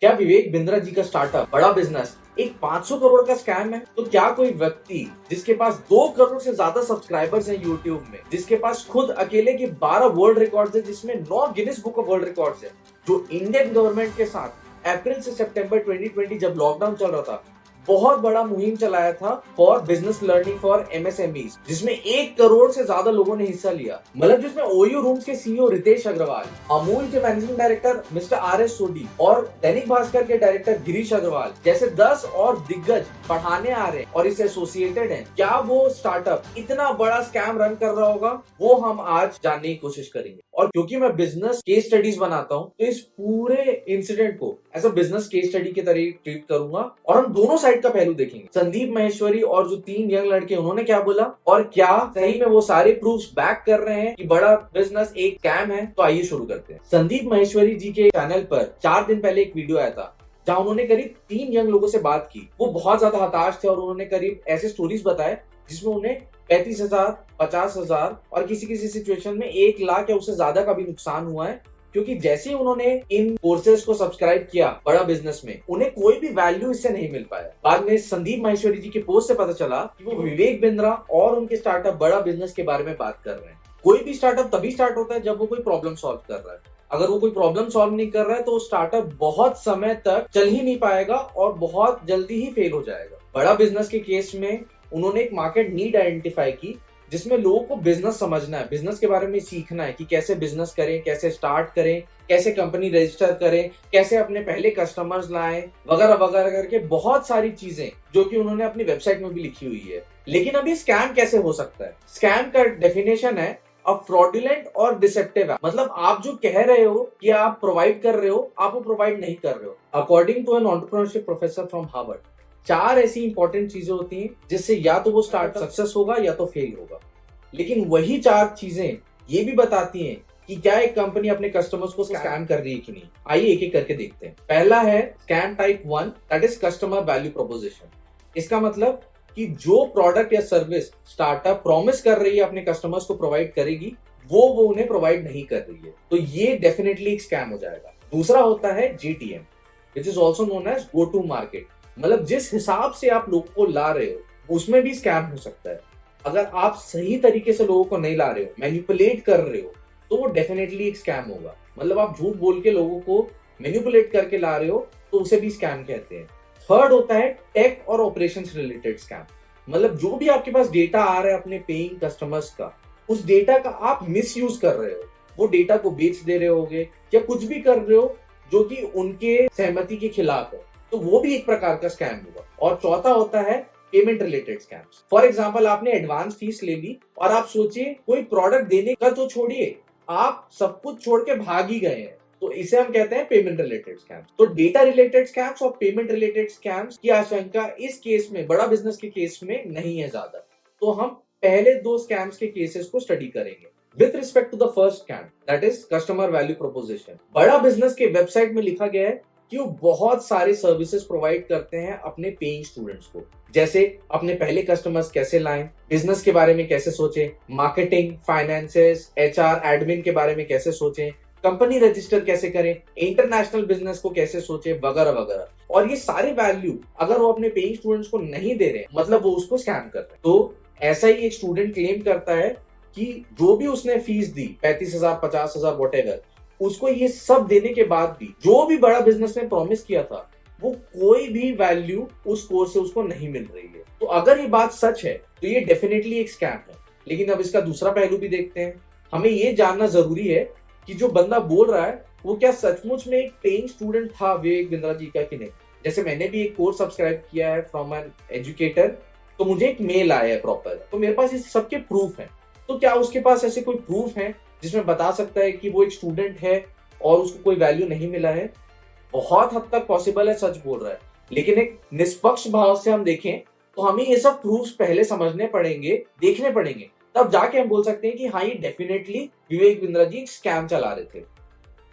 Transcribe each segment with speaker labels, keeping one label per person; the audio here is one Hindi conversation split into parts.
Speaker 1: क्या विवेक बिंद्रा जी का स्टार्टअप बड़ा बिजनेस एक 500 करोड़ का स्कैम है? तो क्या कोई व्यक्ति जिसके पास 2 करोड़ से ज्यादा सब्सक्राइबर्स हैं यूट्यूब में, जिसके पास खुद अकेले के 12 वर्ल्ड रिकॉर्ड्स है, जिसमें 9 Guinness book of world records है, जो इंडियन गवर्नमेंट के साथ अप्रैल से सितंबर 2020 जब लॉकडाउन चल रहा था बहुत बड़ा मुहिम चलाया था for business learning for MSME, जिसमें 1 करोड़ से ज्यादा लोगों ने हिस्सा लिया। मतलब जिसमें ओयू रूम्स के सीईओ रितेश अग्रवाल, अमूल के managing director mister R S Sodhi और दैनिक भास्कर के डायरेक्टर गिरीश अग्रवाल जैसे 10 और दिग्गज पढ़ाने आ रहे हैं और इससे एसोसिएटेड हैं। क्या वो स्टार्टअप इतना बड़ा स्कैम रन कर रहा होगा? वो हम आज जानने की कोशिश करेंगे। और क्योंकि मैं बिजनेस केस स्टडीज बनाता हूँ तो इस पूरे इंसिडेंट को as a business case study की तरह ट्रीट करूंगा और हम दोनों साइड का पहलू देखेंगे। संदीप माहेश्वरी और जो 3 यंग लड़के उन्होंने क्या बोला और क्या सही में वो सारे प्रूफ्स बैक कर रहे हैं कि बड़ा बिजनेस एक स्कैम है। तो आइए शुरू करते हैं। संदीप माहेश्वरी जी के चैनल पर 4 दिन पहले एक वीडियो आया था जहां उन्होंने करीब 3 यंग लोगों से बात की। वो बहुत ज्यादा हताश थे और उन्होंने करीब ऐसे स्टोरीज बताए जिसमें उन्हें 35,000, 50,000 और किसी किसी सिचुएशन में 1 लाख या उससे ज्यादा का भी नुकसान हुआ है, क्योंकि जैसे ही उन्होंने इन कोर्सेज को सब्सक्राइब किया बड़ा बिजनेस में, उन्हें कोई भी वैल्यू इससे नहीं मिल पाया। बाद में संदीप माहेश्वरी जी के पोस्ट से पता चला कि वो विवेक बिंद्रा और उनके स्टार्टअप बड़ा बिजनेस के बारे में बात कर रहे हैं। कोई भी स्टार्टअप तभी स्टार्ट होता है जब वो कोई प्रॉब्लम सॉल्व कर रहा है। अगर वो कोई प्रॉब्लम सॉल्व नहीं कर रहा है तो वो स्टार्टअप बहुत समय तक चल ही नहीं पाएगा और बहुत जल्दी ही फेल हो जाएगा। बड़ा बिजनेस के केस में उन्होंने एक मार्केट नीड आइडेंटिफाई की जिसमें लोगों को बिजनेस समझना है, बिजनेस के बारे में सीखना है कि कैसे बिजनेस करें, कैसे स्टार्ट करें, कैसे कंपनी रजिस्टर करें, कैसे अपने पहले कस्टमर्स लाएं, वगैरह वगैरह करके बहुत सारी चीजें जो कि उन्होंने अपनी वेबसाइट में भी लिखी हुई है। लेकिन अभी स्कैम कैसे हो सकता है? स्कैम का डेफिनेशन है अब फ्रॉडुलेंट और डिसेप्टिव है। मतलब आप जो कह रहे हो कि आप प्रोवाइड कर रहे हो, आप वो प्रोवाइड नहीं कर रहे हो। According to an entrepreneurship professor from Harvard, 4 ऐसी इंपॉर्टेंट चीजें होती हैं जिससे या तो वो स्टार्ट सक्सेस होगा या तो फेल होगा। लेकिन वही 4 चीजें ये भी बताती हैं कि क्या एक कंपनी अपने कस्टमर्स को स्कैम कर रही है कि नहीं। आइए एक एक करके देखते हैं। पहला है scam type 1, that is customer value proposition. इसका मतलब कि जो प्रोडक्ट या सर्विस स्टार्टअप प्रॉमिस कर रही है अपने कस्टमर्स को प्रोवाइड करेगी, वो उन्हें प्रोवाइड नहीं कर रही है, तो ये डेफिनेटली एक स्कैम हो जाएगा। दूसरा होता है GTM, which is also known as go to market. मतलब जिस हिसाब से आप लोगों को ला रहे हो उसमें भी स्कैम हो सकता है। अगर आप सही तरीके से लोगों को नहीं ला रहे हो, मैनिपुलेट कर रहे हो, तो वो डेफिनेटली एक स्कैम होगा। मतलब आप झूठ बोल के लोगों को मैनिपुलेट करके ला रहे हो तो उसे भी स्कैम कहते हैं। थर्ड होता है टेक और ऑपरेशंस रिलेटेड स्कैम। मतलब जो भी आपके पास डेटा आ रहा है अपने पेइंग कस्टमर्स का, उस डेटा का आप मिस यूज कर रहे हो, वो डेटा को बेच दे रहे होगे या कुछ भी कर रहे हो जो कि उनके सहमति के खिलाफ है, तो वो भी एक प्रकार का स्कैम होगा। और चौथा होता है payment related scams. For example, आपने एडवांस फीस ले ली और आप सोचिए कोई प्रोडक्ट देने का तो छोड़िए, आप सब कुछ छोड़ के भाग ही गए हैं, तो इसे हम कहते हैं पेमेंट रिलेटेड स्कैम्स। तो डेटा रिलेटेड स्कैम्स और पेमेंट रिलेटेड स्कैम्स की आशंका इस केस में, बड़ा बिजनेस के केस में नहीं है ज्यादा। तो हम पहले 2 स्कैम्स के केसेस को स्टडी करेंगे। With respect to the first scam, that is customer value proposition, बड़ा बिजनेस के वेबसाइट में लिखा गया है कि वो बहुत सारे सर्विसेज प्रोवाइड करते हैं अपने पेइंग स्टूडेंट्स को, जैसे अपने पहले कस्टमर्स कैसे लाएं, बिजनेस के बारे में कैसे सोचें, मार्केटिंग, फाइनेंसेस, एचआर, एडमिन के बारे में कैसे सोचें, कंपनी रजिस्टर कैसे करें, इंटरनेशनल बिजनेस को कैसे सोचें, वगैरह वगैरह। और ये सारे वैल्यू अगर वो अपने पेइंग स्टूडेंट्स को नहीं दे रहे हैं, मतलब वो उसको स्कैम कर रहे हैं। तो ऐसा ही एक स्टूडेंट क्लेम करता है कि जो भी उसने फीस दी, 35,000, 50,000 वॉटेवर, उसको ये सब देने के बाद भी जो भी बड़ा बिजनेस ने प्रॉमिस किया था, वो कोई भी वैल्यू उस कोर्स से उसको नहीं मिल रही है। तो अगर ये बात सच है तो ये डेफिनेटली एक स्कैम है। लेकिन अब इसका दूसरा पहलू भी देखते हैं। हमें ये जानना जरूरी है कि जो बंदा बोल रहा है वो क्या सचमुच में एक पेइंग स्टूडेंट था विवेक बिंद्रा जी का कि नहीं। जैसे मैंने भी एक कोर्स सब्सक्राइब किया है फ्रॉम एन एजुकेटर, तो मुझे एक मेल आया है प्रॉपर, तो मेरे पास इस सबके प्रूफ है। तो क्या उसके पास ऐसे कोई प्रूफ है जिसमें बता सकता है कि वो एक स्टूडेंट है और उसको कोई वैल्यू नहीं मिला है? बहुत हद तक पॉसिबल है सच बोल रहा है, लेकिन एक निष्पक्ष भाव से हम देखें तो हमें ये सब प्रूफ्स पहले समझने पड़ेंगे, देखने पड़ेंगे, तब जाके हम बोल सकते हैं कि हाँ, ये डेफिनेटली विवेक बिंद्रा जी एक स्कैम चला रहे थे।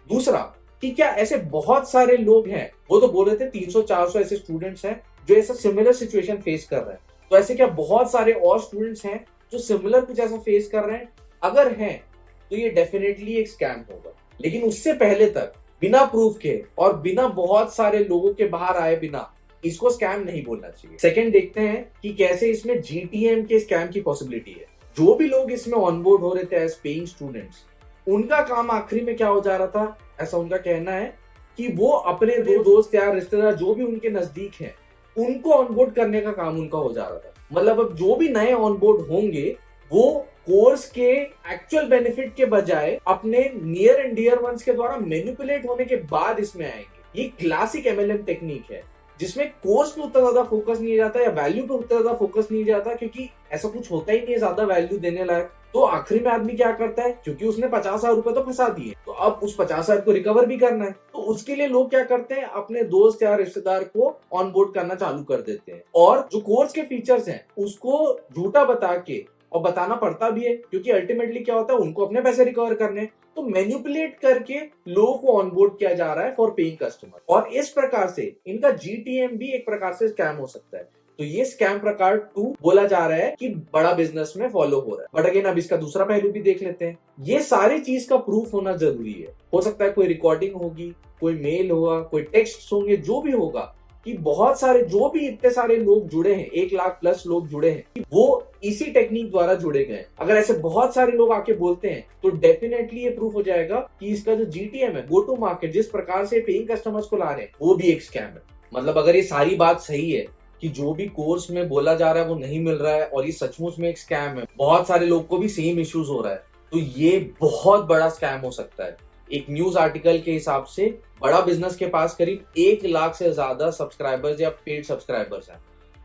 Speaker 1: दूसरा, कि क्या ऐसे बहुत सारे लोग हैं, वो तो बोल रहे थे 300-400 ऐसे स्टूडेंट्स हैं जो ऐसा सिमिलर सिचुएशन फेस कर रहे हैं, तो ऐसे क्या बहुत सारे और स्टूडेंट्स हैं जो सिमिलर कुछ ऐसा फेस कर रहे हैं? अगर हैं तो ये डेफिनेटली एक स्कैम होगा। लेकिन उससे पहले तक बिना प्रूफ के और बिना बहुत सारे लोगों के बाहर आए बिना, इसको स्कैम नहीं बोलना चाहिए। सेकंड देखते हैं कि कैसे इसमें जीटीएम के स्कैम की पॉसिबिलिटी है। जो भी लोग इसमें ऑनबोर्ड हो रहे थे एज पेइंग स्टूडेंट्स, उनका काम आखिरी में क्या हो जा रहा था, ऐसा उनका कहना है कि वो अपने दोस्त यार रिश्तेदार जो भी उनके नजदीक हैं उनको ऑनबोर्ड करने का काम उनका हो जा रहा था। मतलब अब जो भी नए ऑनबोर्ड होंगे वो कोर्स के एक्चुअल बेनिफिट के बजाय अपने नियर एंड डियर वंस के द्वारा मैनिपुलेट होने के बाद इसमें आएंगे। ये क्लासिक एमएलएम टेक्निक है जिसमें कोर्स पे उतना ज्यादा फोकस नहीं जाता या वैल्यू पे उतना ज्यादा फोकस नहीं जाता, क्योंकि ऐसा कुछ होता ही नहीं है ज्यादा वैल्यू देने लायक। तो आखिरी में आदमी क्या करता है, क्योंकि उसने 50,000 रुपए तो फंसा दिए, तो अब उस 50,000 को रिकवर भी करना है, तो उसके लिए लोग क्या करते हैं, अपने दोस्त या रिश्तेदार को ऑनबोर्ड करना चालू कर देते हैं और जो कोर्स के फीचर्स हैं उसको झूठा बता के, और बताना पड़ता भी है क्योंकि अल्टीमेटली क्या होता है, उनको अपने पैसे रिकवर करने, तो मैनिपुलेट करके लोगों को ऑनबोर्ड किया जा रहा है फॉर पेइंग कस्टमर। और इस प्रकार से इनका जीटीएम भी एक प्रकार से स्कैम हो सकता है। तो ये स्कैम प्रकार 2 बोला जा रहा है कि बड़ा बिजनेस में फॉलो हो रहा है। बट अगेन अब इसका दूसरा पहलू भी देख लेते हैं। ये सारी चीज का प्रूफ होना जरूरी है। हो सकता है कोई रिकॉर्डिंग होगी, कोई मेल होगा, कोई टेक्स्ट होंगे, जो भी होगा, कि बहुत सारे जो भी इतने सारे लोग जुड़े हैं, 1 लाख प्लस लोग जुड़े हैं, वो इसी टेक्निक द्वारा जुड़े गए। अगर ऐसे बहुत सारे लोग आके बोलते हैं तो डेफिनेटली ये प्रूफ हो जाएगा कि इसका जो जीटीएम है, गो टू मार्केट, जिस प्रकार से पेइंग कस्टमर्स को ला रहे हैं, वो भी एक स्कैम है। मतलब अगर ये सारी बात सही है कि जो भी कोर्स में बोला जा रहा है वो नहीं मिल रहा है और ये सचमुच में एक स्कैम है, बहुत सारे लोग को भी सेम इश्यूज हो रहा है, तो ये बहुत बड़ा स्कैम हो सकता है। एक न्यूज आर्टिकल के हिसाब से बड़ा बिजनेस के पास करीब 1 लाख से ज्यादा सब्सक्राइबर्स या पेड सब्सक्राइबर्स हैं,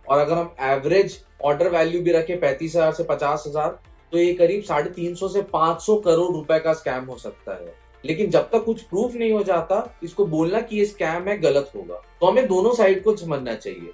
Speaker 1: और अगर हम एवरेज ऑर्डर वैल्यू भी रखें 35,000 से 50,000, तो ये करीब 350 से 500 करोड़ रुपए का स्कैम हो सकता है। लेकिन जब तक कुछ प्रूफ नहीं हो जाता, इसको बोलना कि ये स्कैम है गलत होगा। तो हमें दोनों साइड को समझना चाहिए।